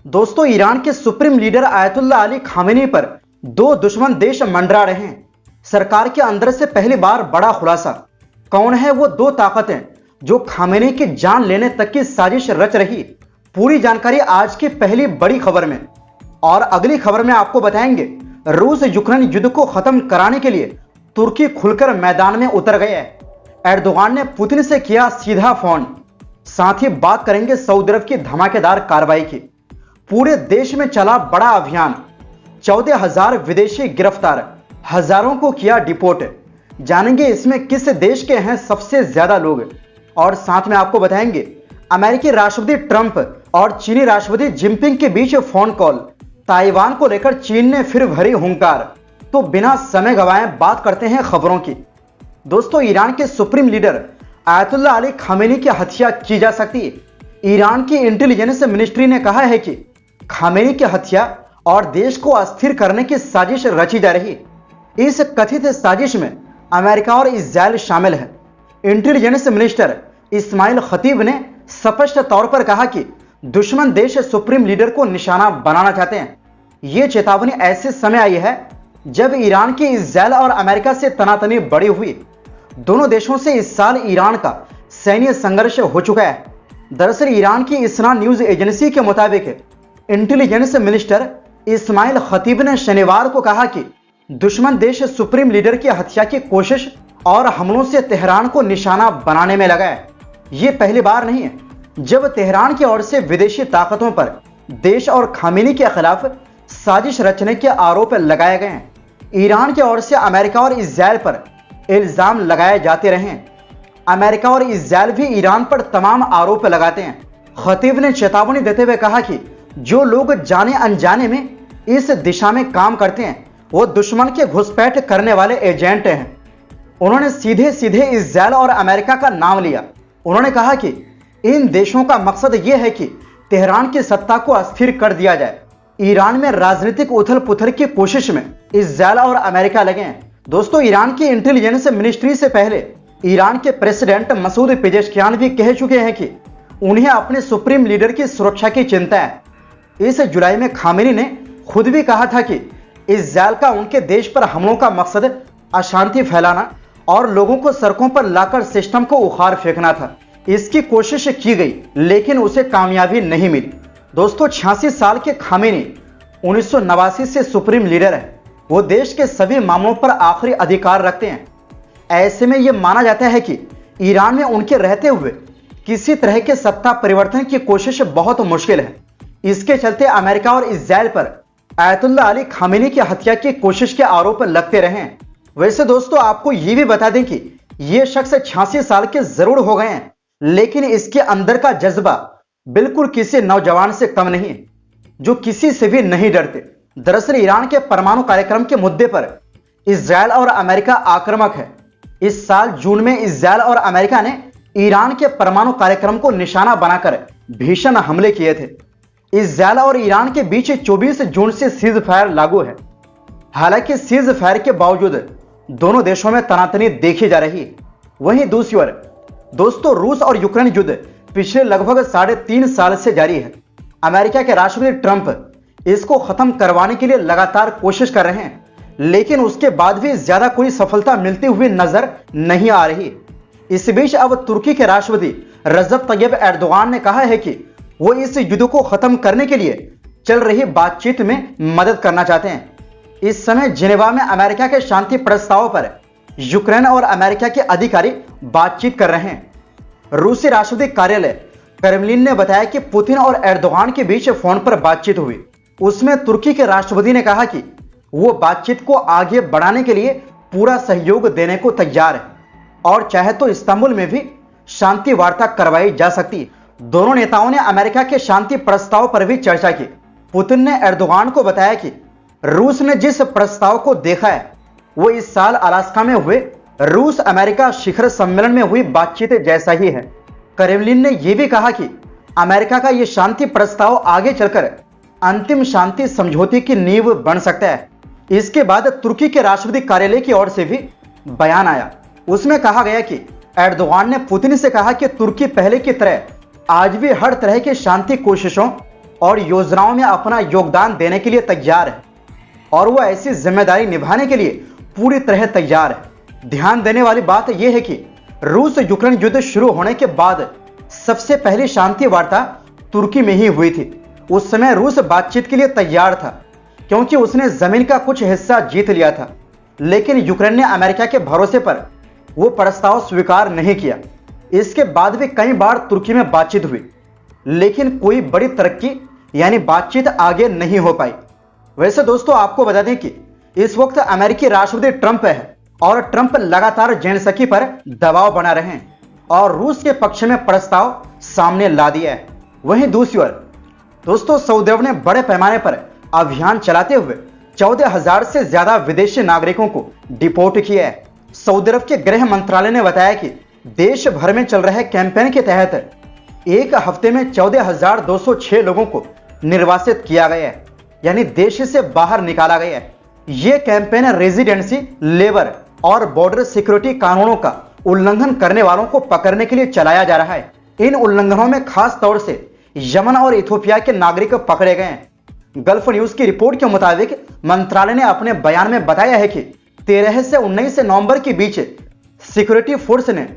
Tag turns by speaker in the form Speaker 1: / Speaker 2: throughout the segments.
Speaker 1: दोस्तों, ईरान के supreme leader Ayatollah Ali Khamenei पर दो दुश्मन देश मंडरा रहे हैं। सरकार के अंदर से पहली बार बड़ा खुलासा। कौन है वो दो ताकतें जो खामेनी की जान लेने तक की साजिश रच रही? पूरी जानकारी आज की पहली बड़ी खबर में। और अगली खबर में आपको बताएंगे रूस यूक्रेन युद्ध को खत्म कराने के लिए तुर्की खुलकर मैदान में उतर गया है। एर्दोगान ने पुतिन से किया सीधा फोन। साथ ही बात करेंगे सऊदी अरब की धमाकेदार कार्रवाई की। पूरे देश में चला बड़ा अभियान, 14,000 विदेशी गिरफ्तार, हजारों को किया डिपोर्ट। जानेंगे इसमें किस देश के हैं सबसे ज्यादा लोग। और साथ में आपको बताएंगे अमेरिकी राष्ट्रपति ट्रंप और चीनी राष्ट्रपति जिनपिंग के बीच फोन कॉल। ताइवान को लेकर चीन ने फिर भरी हुंकार। तो बिना समय गवाए बात करते हैं खबरों की। दोस्तों, ईरान के supreme leader Ayatollah Ali Khamenei की हत्या की जा सकती है। ईरान की इंटेलिजेंस मिनिस्ट्री ने कहा है कि खामेनी की हत्या और देश को अस्थिर करने की साजिश रची जा रही। इस कथित साजिश में अमेरिका और इजराइल शामिल है। इंटेलिजेंस मिनिस्टर इस्माइल खतीब ने स्पष्ट तौर पर कहा कि दुश्मन देश सुप्रीम लीडर को निशाना बनाना चाहते हैं। यह चेतावनी ऐसे समय आई है जब ईरान की इजराइल और अमेरिका से तनातनी बढ़ी हुई। दोनों देशों से इस साल ईरान का सैन्य संघर्ष हो चुका है। दरअसल ईरान की इसना न्यूज एजेंसी के मुताबिक इंटेलिजेंस मिनिस्टर इस्माइल खतीब ने शनिवार को कहा कि दुश्मन देश सुप्रीम लीडर की हत्या की कोशिश और हमलों से तेहरान को निशाना बनाने में लगा है। यह पहली बार नहीं है जब तेहरान की ओर से विदेशी ताकतों पर देश और खामेनी के खिलाफ साजिश रचने के आरोप लगाए गए हैं। ईरान की ओर से अमेरिका और इजराइल पर इल्जाम लगाए जाते रहे हैं। अमेरिका और इजराइल भी ईरान पर तमाम आरोप लगाते हैं। खतीब ने चेतावनी देते हुए कहा कि जो लोग जाने अनजाने में इस दिशा में काम करते हैं वो दुश्मन के घुसपैठ करने वाले एजेंट हैं। उन्होंने सीधे सीधे इजराइल और अमेरिका का नाम लिया। उन्होंने कहा कि इन देशों का मकसद यह है कि तेहरान की सत्ता को अस्थिर कर दिया जाए। ईरान में राजनीतिक उथल पुथल की कोशिश में इजराइल और अमेरिका लगे हैं। दोस्तों, ईरान की इंटेलिजेंस मिनिस्ट्री से पहले ईरान के प्रेसिडेंट मसूद पेजेश्कियान भी कह चुके हैं कि उन्हें अपने सुप्रीम लीडर की सुरक्षा की चिंता है। इस जुलाई में खामेनी ने खुद भी कहा था कि इजराइल का उनके देश पर हमलों का मकसद अशांति फैलाना और लोगों को सड़कों पर लाकर सिस्टम को उखाड़ फेंकना था। इसकी कोशिश की गई लेकिन उसे कामयाबी नहीं मिली। दोस्तों, 86 साल के खामेनी 1989 से सुप्रीम लीडर है। वो देश के सभी मामलों पर आखिरी अधिकार रखते हैं। ऐसे में यह माना जाता है कि ईरान में उनके रहते हुए किसी तरह के सत्ता परिवर्तन की कोशिश बहुत मुश्किल है। इसके चलते अमेरिका और इजराइल पर आयतुल्लाह अली खामेनी की हत्या की कोशिश के आरोप लगते रहे हैं। वैसे दोस्तों, आपको यह भी बता दें कि यह शख्स 86 साल के जरूर हो गए हैं, लेकिन इसके अंदर का जज्बा बिल्कुल किसी नौजवान से कम नहीं है जो किसी से भी नहीं डरते। दरअसल ईरान के परमाणु कार्यक्रम के मुद्दे पर इजराइल और अमेरिका आक्रामक है। इस साल जून में इजराइल और अमेरिका ने ईरान के परमाणु कार्यक्रम को निशाना बनाकर भीषण हमले किए थे। इजराइल और ईरान के बीच 24 जून से सीज फायर लागू है। हालांकि सीज फायर के बावजूद दोनों देशों में तनातनी देखी जा रही है। वहीं दूसरी ओर दोस्तों, रूस और यूक्रेन युद्ध पिछले लगभग 3.5 साल से जारी है। अमेरिका के राष्ट्रपति ट्रंप इसको खत्म करवाने के लिए लगातार कोशिश कर रहे हैं, लेकिन उसके बाद भी ज्यादा कोई सफलता मिलती हुई नजर नहीं आ रही। इस बीच अब तुर्की के राष्ट्रपति रजब तैयब एर्दोगान ने कहा है कि वो इस युद्ध को खत्म करने के लिए चल रही बातचीत में मदद करना चाहते हैं। इस समय जिनेवा में अमेरिका के शांति प्रस्ताव पर यूक्रेन और अमेरिका के अधिकारी बातचीत कर रहे हैं। रूसी राष्ट्रपति कार्यालय क्रेमलिन ने बताया कि पुतिन और एर्दोगान के बीच फोन पर बातचीत हुई। उसमें तुर्की के राष्ट्रपति ने कहा कि वो बातचीत को आगे बढ़ाने के लिए पूरा सहयोग देने को तैयार है और चाहे तो इस्तांबुल में भी शांति वार्ता करवाई जा सकती है। दोनों नेताओं ने अमेरिका के शांति प्रस्ताव पर भी चर्चा की। पुतिन ने एर्दोगान को बताया कि रूस ने जिस प्रस्ताव को देखा है वो इस साल अलास्का में हुए रूस अमेरिका शिखर सम्मेलन में हुई बातचीत जैसा ही है। क्रेमलिन ने यह भी कहा कि अमेरिका का यह शांति प्रस्ताव आगे चलकर अंतिम शांति समझौते की नींव बन सकता है। इसके बाद तुर्की के राष्ट्रपति कार्यालय की ओर से भी बयान आया। उसमें कहा गया कि एर्दोगान ने पुतिन से कहा कि तुर्की पहले की तरह आज भी हर तरह की शांति कोशिशों और योजनाओं में अपना योगदान देने के लिए तैयार है और वह ऐसी जिम्मेदारी निभाने के लिए पूरी तरह तैयार है। ध्यान देने वाली बात यह है कि रूस यूक्रेन युद्ध शुरू होने के बाद सबसे पहली शांति वार्ता तुर्की में ही हुई थी। उस समय रूस बातचीत के लिए तैयार था क्योंकि उसने जमीन का कुछ हिस्सा जीत लिया था, लेकिन यूक्रेन ने अमेरिका के भरोसे पर वो प्रस्ताव स्वीकार नहीं किया। इसके बाद भी कई बार तुर्की में बातचीत हुई, लेकिन कोई बड़ी तरक्की यानी बातचीत आगे नहीं हो पाई। वैसे दोस्तों, आपको बता दें कि इस वक्त अमेरिकी राष्ट्रपति ट्रंप है और ट्रंप लगातार जेलेंस्की पर दबाव बना रहे हैं और रूस के पक्ष में प्रस्ताव सामने ला दिया है। वहीं दूसरी ओर दोस्तों, सऊदी अरब ने बड़े पैमाने पर अभियान चलाते हुए 14,000 से ज्यादा विदेशी नागरिकों को डिपोर्ट किया है। सऊदी अरब के गृह मंत्रालय ने बताया कि देश भर में चल रहे कैंपेन के तहत एक हफ्ते में 14,206 लोगों को निर्वासित किया गया है, यानी देश से बाहर निकाला गया है। यह कैंपेन रेजिडेंसी, लेबर और बॉर्डर सिक्योरिटी कानूनों का उल्लंघन करने वालों को पकड़ने के लिए चलाया जा रहा है। इन उल्लंघनों में खास तौर से यमन और इथोपिया के नागरिक पकड़े गए हैं। गल्फ न्यूज की रिपोर्ट के मुताबिक मंत्रालय ने अपने बयान में बताया है कि 13 से 19 नवंबर के बीच सिक्योरिटी फोर्स ने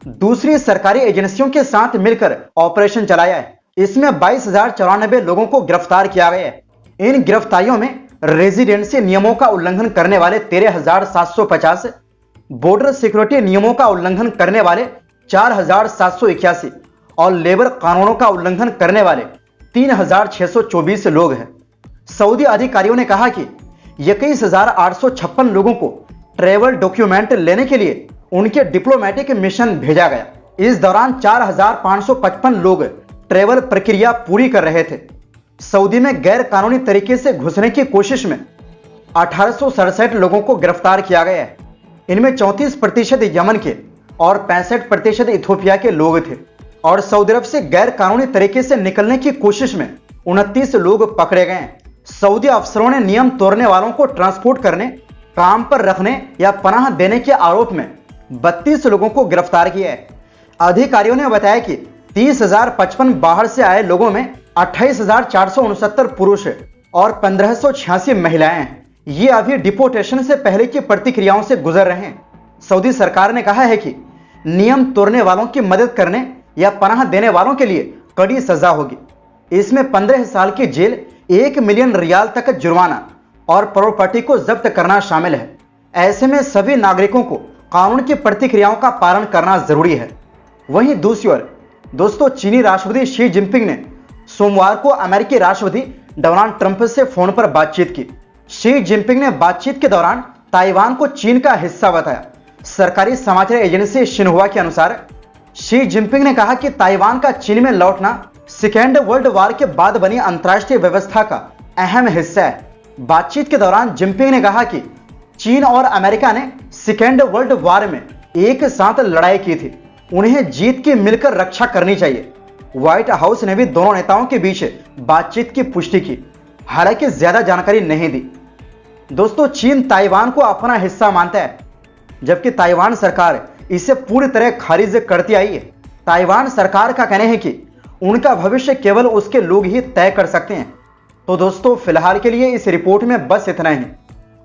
Speaker 1: दूसरी सरकारी एजेंसियों के साथ मिलकर ऑपरेशन चलाया है। इसमें 22,094 लोगों को गिरफ्तार किया गया है। इन गिरफ्तारियों में रेजिडेंसी नियमों का उल्लंघन करने वाले 13,750, बॉर्डर सिक्योरिटी नियमों का उल्लंघन करने वाले 4,781 और लेबर कानूनों का उल्लंघन करने वाले 3,624 लोग हैं। सऊदी अधिकारियों ने कहा कि 21,856 लोगों को ट्रैवल डॉक्यूमेंट लेने के लिए उनके डिप्लोमेटिक मिशन भेजा गया। इस दौरान 4,555 लोग ट्रैवल प्रक्रिया पूरी कर रहे थे। सऊदी में गैर कानूनी तरीके से घुसने की कोशिश में 1867 लोगों को गिरफ्तार किया गया है। इनमें 34% यमन के और 65% इथोपिया के लोग थे और सऊदी अरब से गैर कानूनी तरीके से निकलने की कोशिश में 29 लोग पकड़े गए हैं। सऊदी अफसरों ने नियम तोड़ने वालों को ट्रांसपोर्ट करने, काम पर रखने या पनाह देने के आरोप में 32 लोगों को गिरफ्तार किया है। अधिकारियों ने बताया कि 30,055 बाहर से आए लोगों में 28,469 पुरुष और 1,586 महिलाएं हैं। ये अभी डिपोर्टेशन से पहले की प्रतिक्रियाओं से गुजर रहे हैं। सऊदी सरकार ने कहा है कि नियम तोड़ने वालों की मदद करने या पनाह देने वालों के लिए कड़ी सजा होगी। इसमें 15 साल की जेल, 1 मिलियन रियाल तक जुर्माना और प्रॉपर्टी को जब्त करना शामिल है। ऐसे में सभी नागरिकों को कानून की प्रतिक्रियाओं का पालन करना जरूरी है। वहीं दूसरी ओर दोस्तों, चीनी राष्ट्रपति शी जिनपिंग ने सोमवार को अमेरिकी राष्ट्रपति डोनाल्ड ट्रंप से फोन पर बातचीत की। शी जिनपिंग ने बातचीत के दौरान ताइवान को चीन का हिस्सा बताया। सरकारी समाचार एजेंसी शिन्हुआ के अनुसार शी जिनपिंग ने कहा कि ताइवान का चीन में लौटना सेकेंड वर्ल्ड वॉर के बाद बनी अंतर्राष्ट्रीय व्यवस्था का अहम हिस्सा है। बातचीत के दौरान जिनपिंग ने कहा कि चीन और अमेरिका ने सेकेंड वर्ल्ड वॉर में एक साथ लड़ाई की थी, उन्हें जीत की मिलकर रक्षा करनी चाहिए। व्हाइट हाउस ने भी दोनों नेताओं के बीच बातचीत की पुष्टि की, हालांकि ज्यादा जानकारी नहीं दी। दोस्तों, चीन ताइवान को अपना हिस्सा मानता है, जबकि ताइवान सरकार इसे पूरी तरह खारिज करती आई है। ताइवान सरकार का कहना है कि उनका भविष्य केवल उसके लोग ही तय कर सकते हैं। तो दोस्तों, फिलहाल के लिए इस रिपोर्ट में बस इतना ही।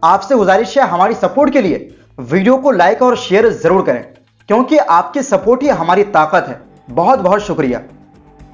Speaker 1: आपसे गुजारिश है, हमारी सपोर्ट के लिए वीडियो को लाइक और शेयर जरूर करें, क्योंकि आपकी सपोर्ट ही हमारी ताकत है। बहुत बहुत शुक्रिया।